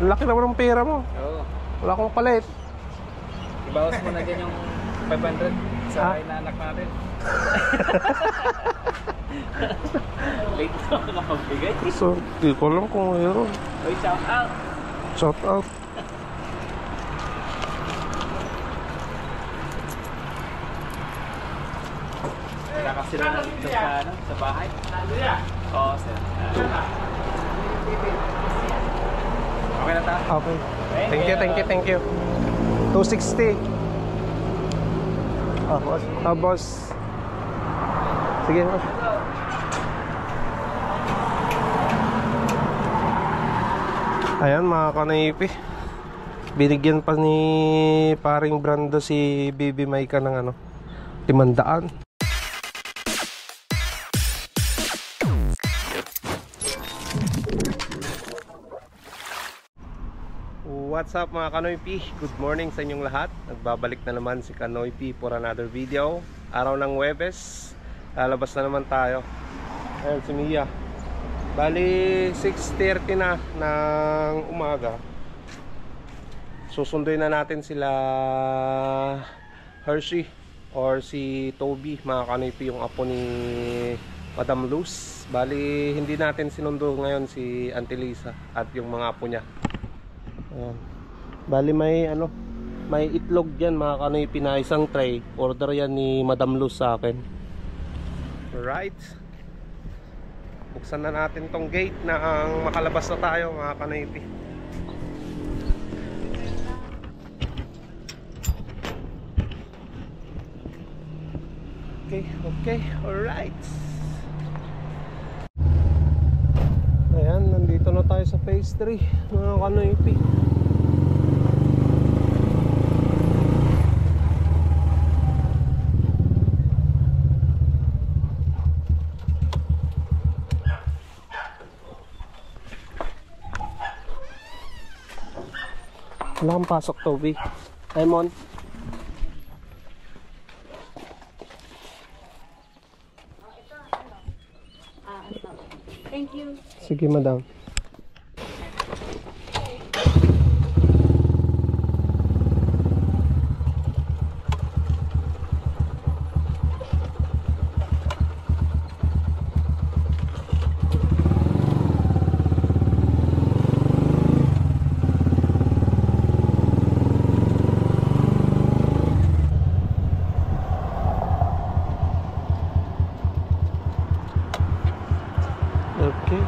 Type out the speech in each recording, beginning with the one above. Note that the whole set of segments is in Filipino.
Laki naman ng pera mo. Oo. Wala akong palit. Ibawas mo na dyan yung 500 sa inaanak natin. Late na ako nakapagbigay. So, di ko alam kung mayroon. Uy, shout out! Shout out. Wala kasi rin dito sa bahay. Oo, sir. Okay na ta? Okay. Thank you. 260. Boss. Boss. Sige, boss. Ayan mga kanaypi. Binigyan pa ni paring Brando si Bibi Maika ng 500. What's up mga Kanoy P? Good morning sa inyong lahat. Nagbabalik na naman si Kanoy P for another video. Araw ng Huwebes, lalabas na naman tayo. Ayan si Mia. Bali 6:30 na ng umaga. Susunduin na natin sila Hershey or si Toby, mga Kanoy P, yung apo ni Madam Luz. Bali hindi natin sinundo ngayon si Auntie Lisa at yung mga apo niya. Ayan. Bali may itlog dyan mga Kanoy P na isang tray. Order yan ni Madam Luz sa akin. Alright, buksan na natin tong gate na ang makalabas na tayo mga Kanoy P. Okay, alright. Ayan, nandito na tayo sa phase 3 mga Kanoy P. Wala kang pasok, Toby. Lemon. Thank you. Sige, madam. Okay,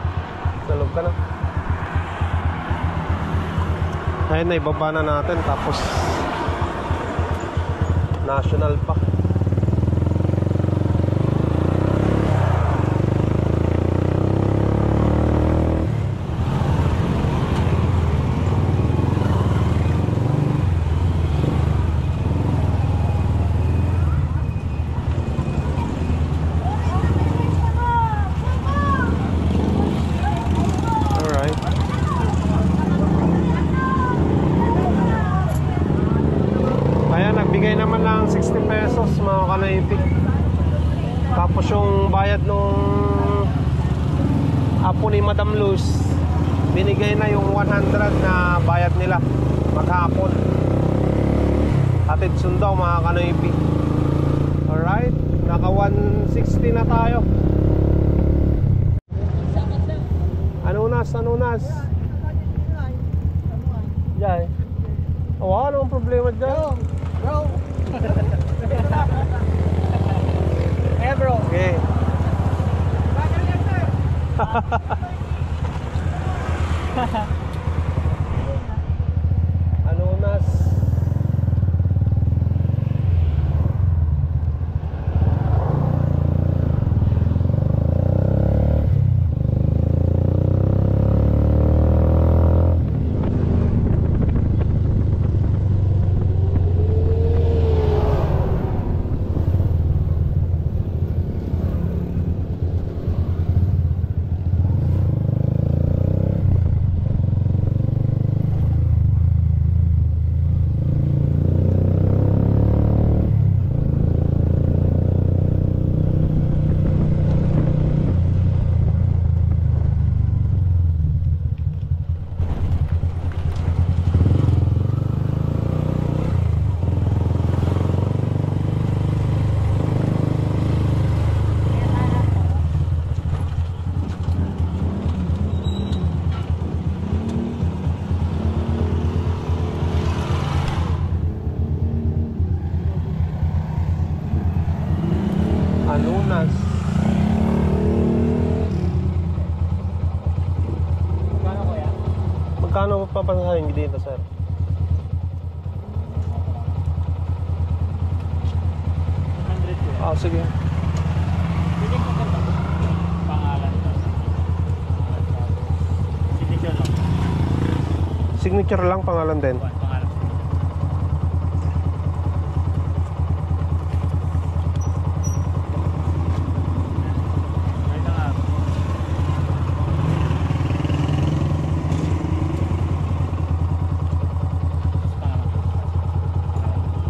salog ka na. Ayun na, ibaba na natin. Tapos national pa. Bigay naman lang 60 pesos mga Kanoy P. Tapos yung bayad nung apo ni Madam Luz, binigay na yung 100 na bayad nila maghapon. Hatid sundo mga Kanoy P. Alright, naka 160 na tayo. Anunas Jai. Oh, anong problema dyan? Bro! Eh bro! Okay. Anunas. Magkano papansahin dito, sir? Ah, sige. Pwede ko ka pangalan. Signature lang. Signature lang, pangalan din. Pangalan. Wait lang ah.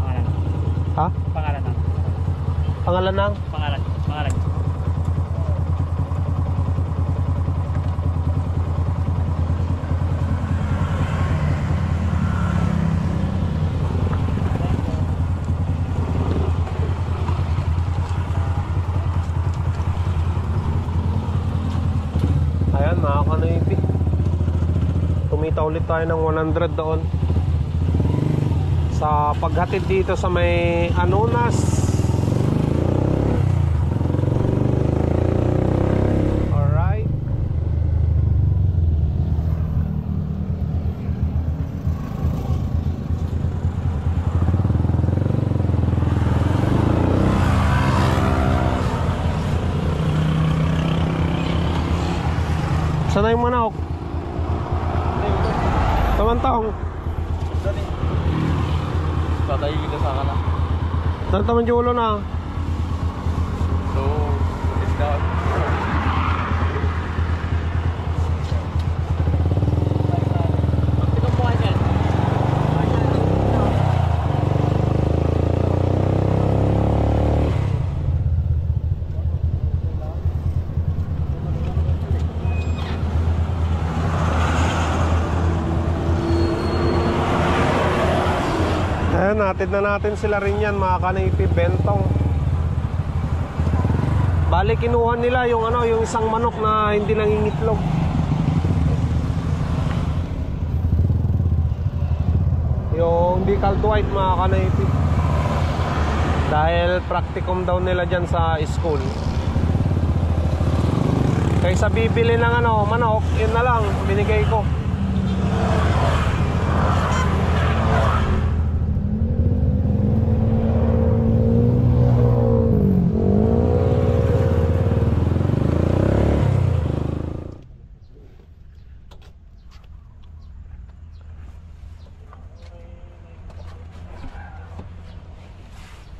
Pangalan. Ha? Pangalan lang. Pangalan ng? Pangalan. Pangalan. Ayan, mga kanoypi. Kumita ulit tayo ng 100 doon sa paghatid dito sa may Anonas. Alright. Sana yung manok? Tamantang. Tatayo kita sa kana. Taman julo na. So, it's down. Ito po yan. Ayan, natid na natin sila rin yan, mga kanipi, bentong. Bali, kinuha nila yung ano, yung isang manok na hindi nangingitlog. Yung decaled white, mga kanipi. Dahil practicum daw nila dyan sa school. Kaysa bibili ng ano, manok, yun na lang, binigay ko.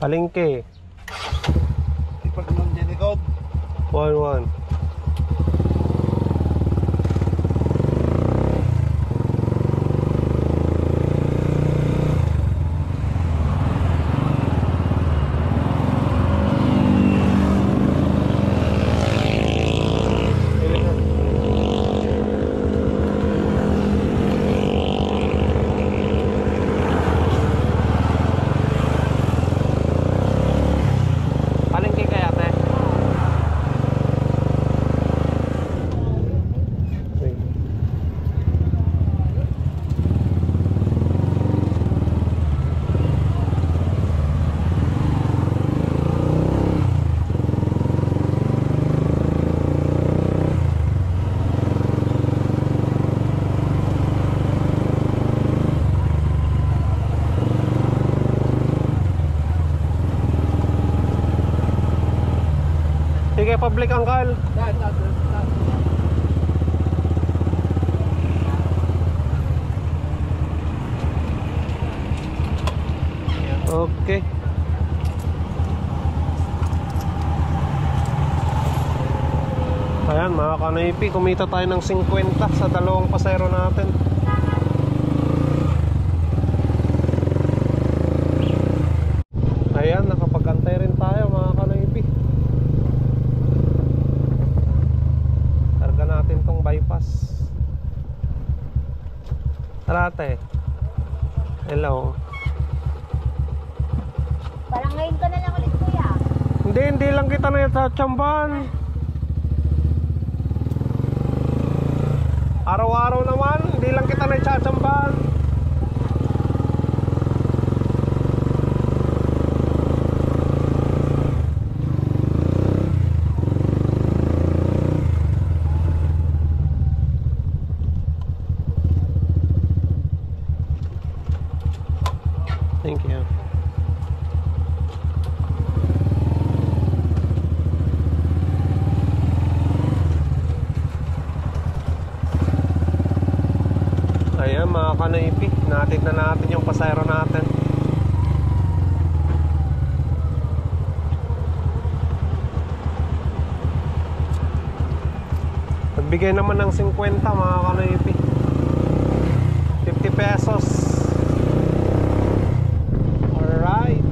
Palengke. Ipag naman dyan ikaw. 1-1. Palengke kaya, te? Sige, public angkal. Okay. Ayan, mga kanipi, kumita tayo ng 50 sa dalawang pasero natin. Ayan, nakapag-antay rin tayo, mga kanipi. Karga natin tong bypass. Tarate. Hello. Parang ngayon ka na lang ulit, kuya. Hindi lang kita na sa tsamban. Araw-araw naman, hindi lang kita na sa tsamban. Thank you. Ayan mga kanoypi, natin na natin yung pasayro natin. Nagbigay naman ng 50 mga kanoypi, 50 pesos. Alright.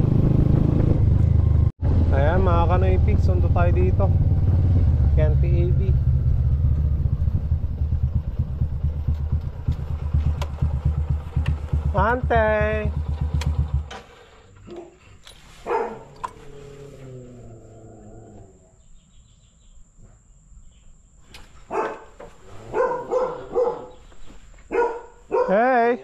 Ayan mga kanoypi, sundo tayo dito Kente AB. Ante. Hey.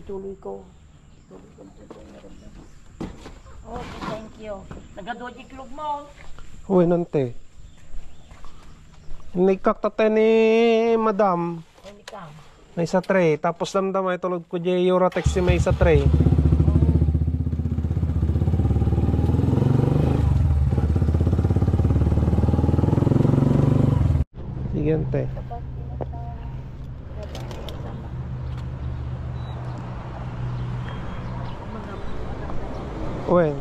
Ituloy ko. Oh, thank you. Nagadood iklog mo. Uy, nante. Nagkaktate ni madam. Hindi ka. May isa tray. Tapos damdam ay tulog ko dyan Eurotex si may isa tray. Sige, ante. Uy.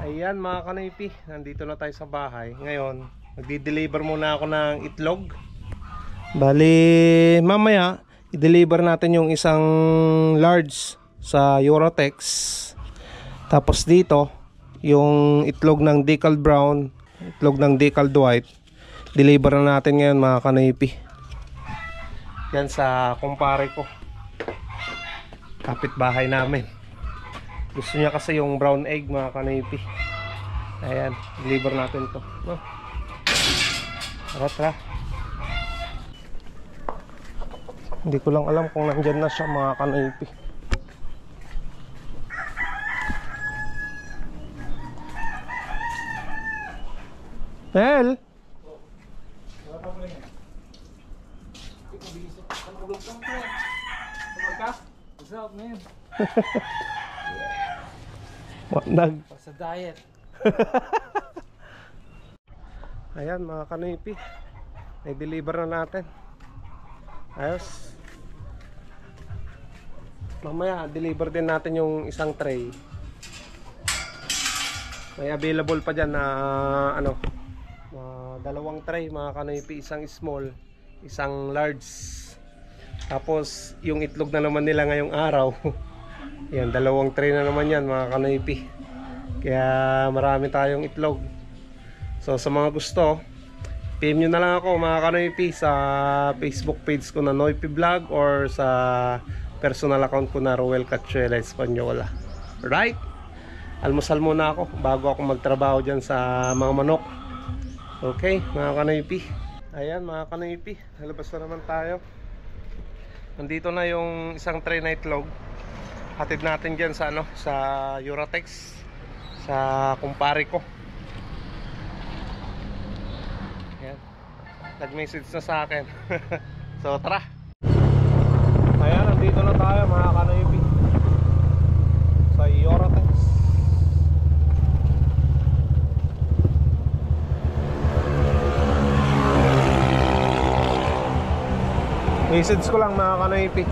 Ayan mga kanoypi, nandito na tayo sa bahay. Ngayon, magdi-deliver muna ako ng itlog. Bali, mamaya i-deliver natin yung isang large sa Eurotex. Tapos dito, yung itlog ng decaled brown, itlog ng decaled white, deliver na natin ngayon mga kanoypi. Yan sa kumpare ko, kapitbahay namin. Gusto niya kasi yung brown egg mga kanoypi. Ayan, deliver natin to. No? Tara. Hindi ko lang alam kung nandyan na siya mga kanoypi. Hel! Nag Sa diet. Ayan mga kanoypi, i-deliver na natin. Ayos. Mamaya deliver din natin yung isang tray. May available pa dyan na dalawang tray mga kanoypi, isang small, isang large. Tapos yung itlog na naman nila ngayong araw. Yan, dalawang tray na naman yan mga kanoypi. Kaya marami tayong itlog. So sa mga gusto, PM nyo na lang ako mga kanoypi sa Facebook page ko na Noypi Vlog or sa personal account ko na Roel Cachuela Española. Right? Almusal muna ako bago ako magtrabaho dyan sa mga manok. Okay mga kanoypi. Ayan mga kanoypi, halabas na naman tayo. Nandito na yung isang tray na itlog. Hatid natin dyan sa sa Eurotex, sa kumpare ko. Ayan, nag-message na sa akin. So tara. Ayan, nandito na tayo mga kanoypi sa Eurotex. Message ko lang mga kanoypi.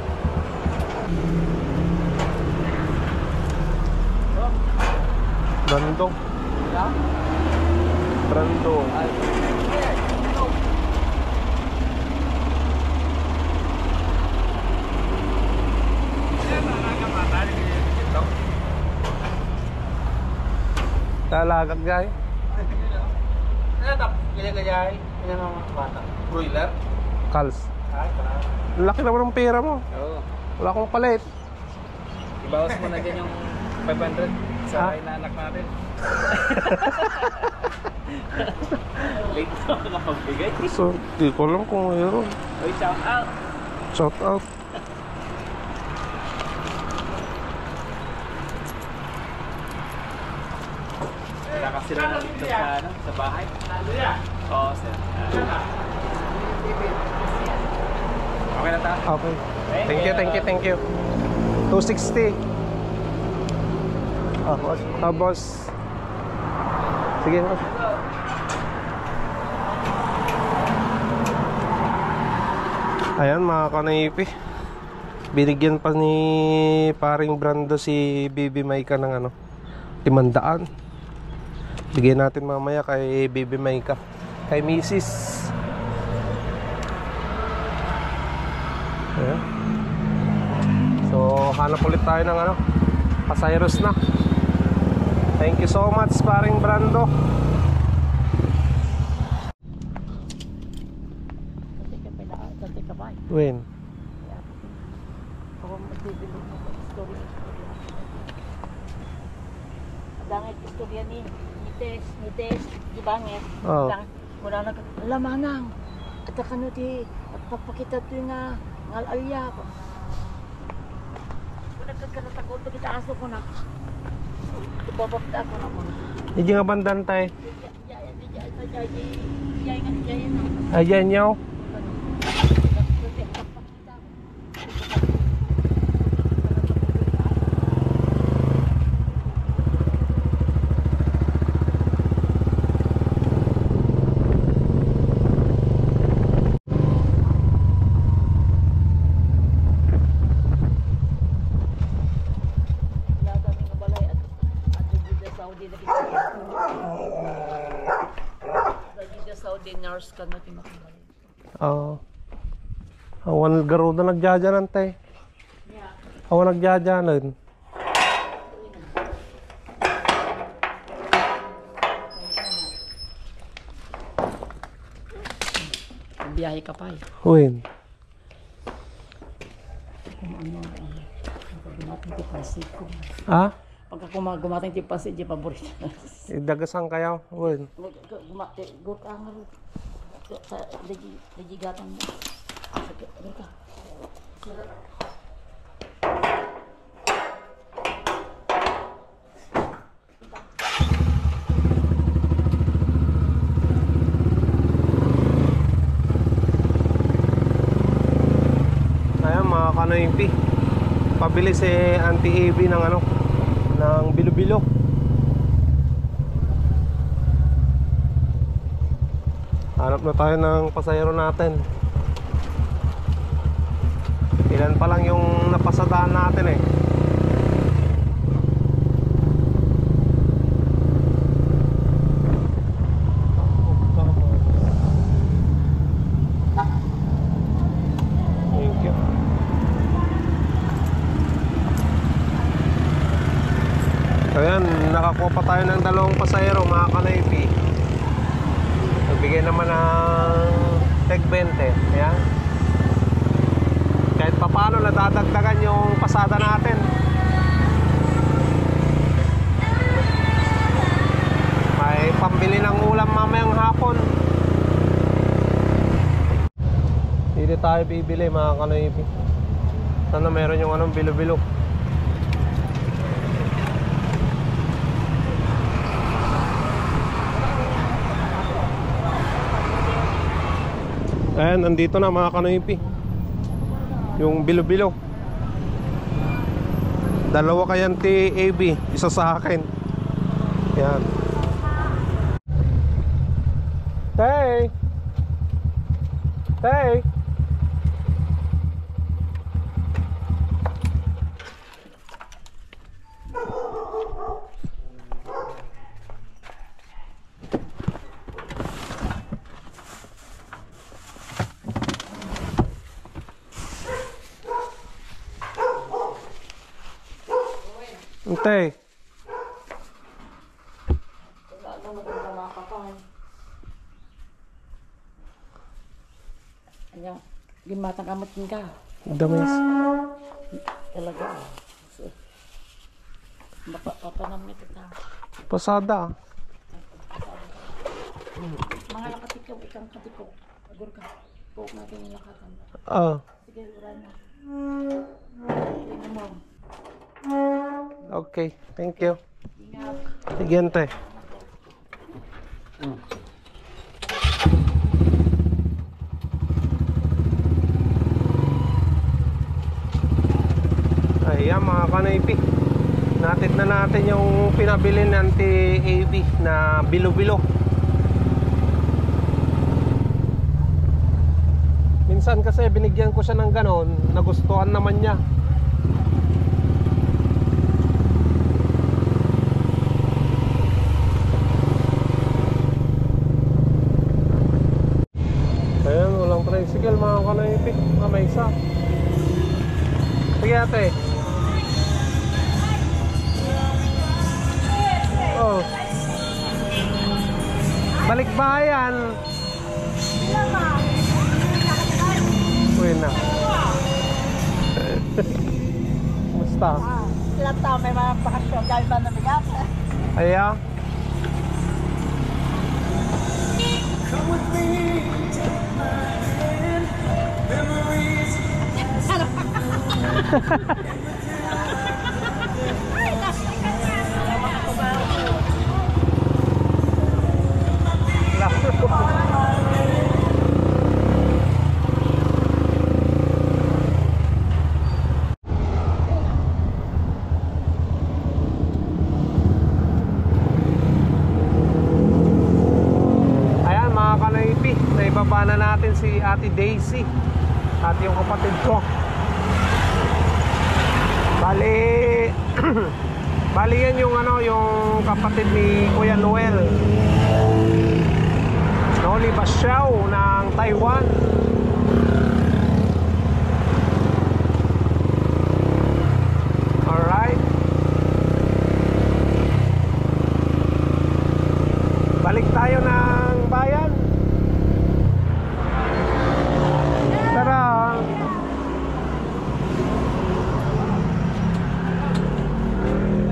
Brandong. Brandong. Talagag jay. Ano tap? Kaya ano ang bata? Broiler? Kals. Ay, parang. Laki naman ng pera mo. Oo. Wala akong palit. Ibawas mo na dyan yung 500 sa inaanak natin. Late na ako nakapagbigay. So, di ko alam kung mayroon. Uy, shout out! Shout out. Wala kasi sila nandito sa, ano, sa bahay. Oo, sir. Okay na tayo? Okay. Thank you. 260. Boss. Boss. Sige na. Ayan mga kanaypi. Binigyan pa ni paring Brando si Baby Maika ng ano, 500. Bigyan natin mamaya kay Baby Maika. Kay Mrs. Ayan. So hanap ulit tayo ng ano, pasayros na. Thank you so much paring Brando. Dati ka ba? When? Ako magbibili mo ko istorya. Dangit istorya ni Tess, di ba nga? Oo. Wala na lamanang. At kano ti at papakita to nga ngalalya ko. Kung nagkakaroon ko kita aso ko na. Ibabakta ko na mo. Hindi nga bandan tayo. Ayan nyo. Nurse ka na timakabay. Oo. Awan garuda nagjajanan tay. Awan nagjajanan. Biyahe ka pa eh. When? Ah? Pagka gumating ti pasit, di paborito. Idagasang kayo? When? Gumating, gurka nga rin. Lagi gatang mo. Gurka. Ayan mga kanoypi. Pabili si Auntie Abby ng ano, ng bilo-bilo. Hanap na tayo ng pasayro natin. Ilan pa lang yung napasadaan natin eh. Thank you. Ayan, nakakuha pa tayo ng 2 pasayro mga kanaypi. Nagbigay naman ng tag 20. Ayan. Kahit pa paano nadadagdagan yung pasada natin. May pambili ng ulam mamayang hapon. Hindi tayo bibili mga kanaypi. Sana meron yung anong bilo-bilo. Ayan, nandito na mga kanoypi. Yung bilo-bilo. 2 kay Auntie Abby, 1 sa akin. Ayan. Tay! Tay! Tay. Ayan. Gimatang kamot ka. Damis. Talaga. So, papanam nito ta. Pasada. Mga lakatikaw, ikang katikaw. Agor ka. Puwag natin yung lakatan. Ah, Sige, uran mo. Tingnan mo. okay. Thank you. Ingat. Siguiente. Ayan mga kanaypi. Natid na natin yung pinabili ng anti-AB na bilo-bilo. Minsan kasi binigyan ko siya ng ganon, nagustuhan naman niya. Ayan, walang tricycle mga kanaypi. May isa. Sige ate. Oh. Balik bayan. Uy na. Musta? Ilang taon may mga bakasyon dahil ba nabigat? Aya. Ayan mga kanaypi, naibaba na natin si Ate Daisy at yung kapatid ko. Bali Bali yan yung ano, yung kapatid ni Kuya Noel, Noli Basyao ng Taiwan. Alright. Balik tayo ng bayan. Tara.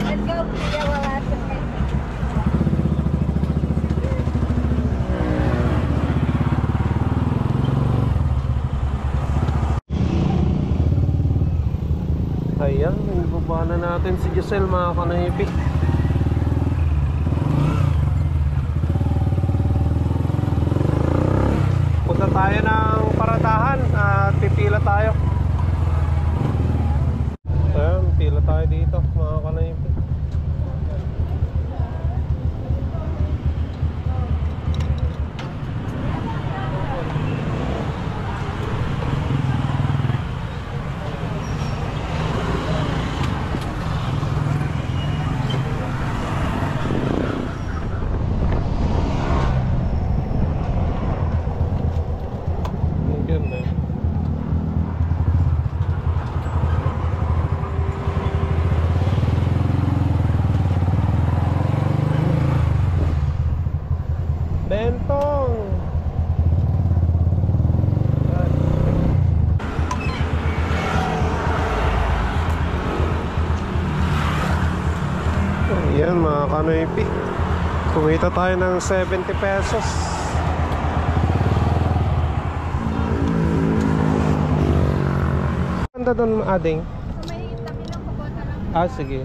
Let's go, Kuya Walat. Ayan, ibaba na natin si Giselle mga kanaypi. Punta tayo ng paradahan at pipila tayo. Ayan, pila tayo dito mga kanaypi. Ang ganda. Bentong. Ayan mga kanaypi, kumita tayo ng 70 pesos. Ganda doon ading. Ah, sige.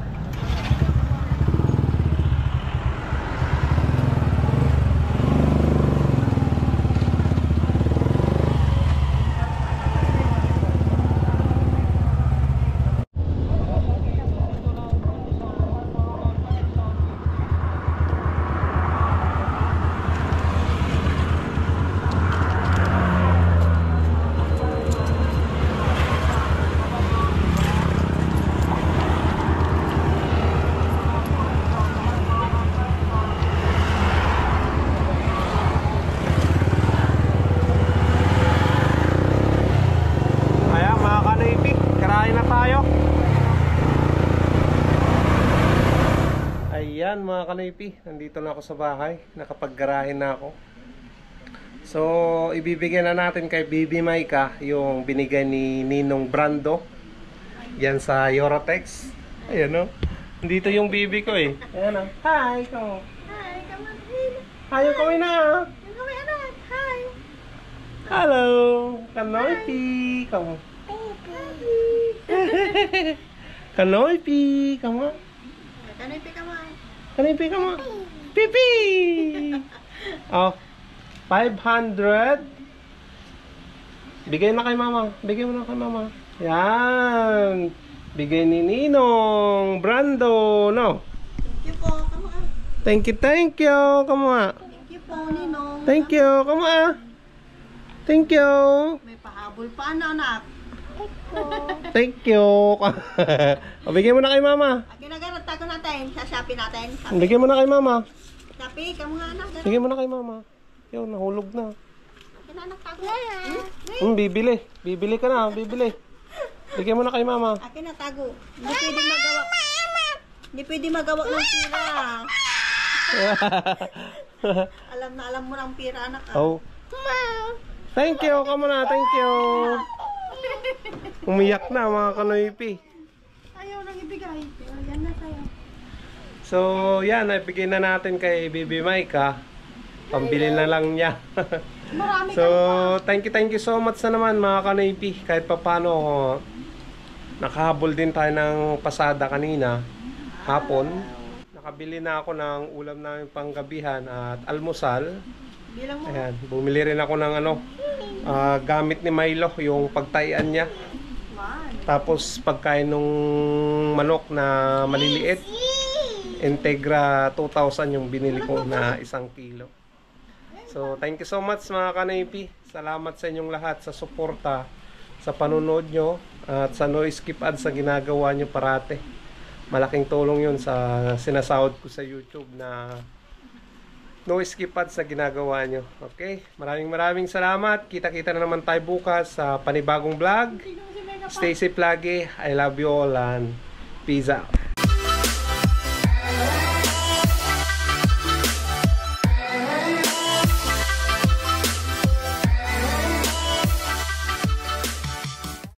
Ayan mga kanaypi, nandito na ako sa bahay. Nakapaggarahe na ako. So, ibibigyan na natin kay Bibi Maika yung binigay ni Ninong Brando. Yan sa Eurotex. Ayan o. Dito yung bibi ko eh. Ayan o. Hi, come on. Hi, come on in. Hi, come on na. Come on, anak. Hi. Hello. Kanoypi. Come on. Kanoypi. Come on. Kanoypi, come on. Kanoypi, come on. Pipi. Oh. 500. Bigay na kay mama. Bigay mo na kay mama. Yan. Bigay ni Ninong Brando, no? Thank you po, come on. Thank you. Thank you. Come on. Thank you po, Ninong. Thank you. Come on. Thank you. May pahabol pa na, anak. Thank you. O, bigay mo na kay mama. Akin na ganun, tago natin. Sa Shopee natin. Bigay mo na kay mama. Shopee, kamu nga anak. Bigay mo na kay mama. Yun, nahulog na. Akin na anak, tago. Bibili. Bibili ka na. Bibili. Bigay mo na kay mama. Akin na, tago. Hindi pwede magawa. Hindi pwede magawa ng pira. Alam mo ng pira, anak. Oh. Thank you. Come on na. Thank you. Umiyak na mga kanoypi. Ayaw nang ibigay. Pero yan na sa'yo. So, yan. Ibigay na natin kay Bibi Maika. Pambili na lang niya. Marami So, thank you so much na naman mga kanoypi. Kahit papano, nakahabol din tayo ng pasada kanina, hapon. Nakabili na ako ng ulam namin panggabihan at almusal. Bilang mo. Ayan, bumili rin ako ng gamit ni Milo, yung pagtaian niya. Man. Tapos pagkain nung manok na maliliit, Integra 2,000 yung binili ko na 1 kilo. So, thank you so much mga kanoypi. Salamat sa inyong lahat sa suporta, sa panunod nyo, at sa no skip ads sa ginagawa nyo parate. Malaking tulong yun sa sinasahod ko sa YouTube na no skip ads sa ginagawa nyo. Okay? Maraming salamat. Kita-kita na naman tayo bukas sa panibagong vlog. Stay safe lagi. I love you all and peace out.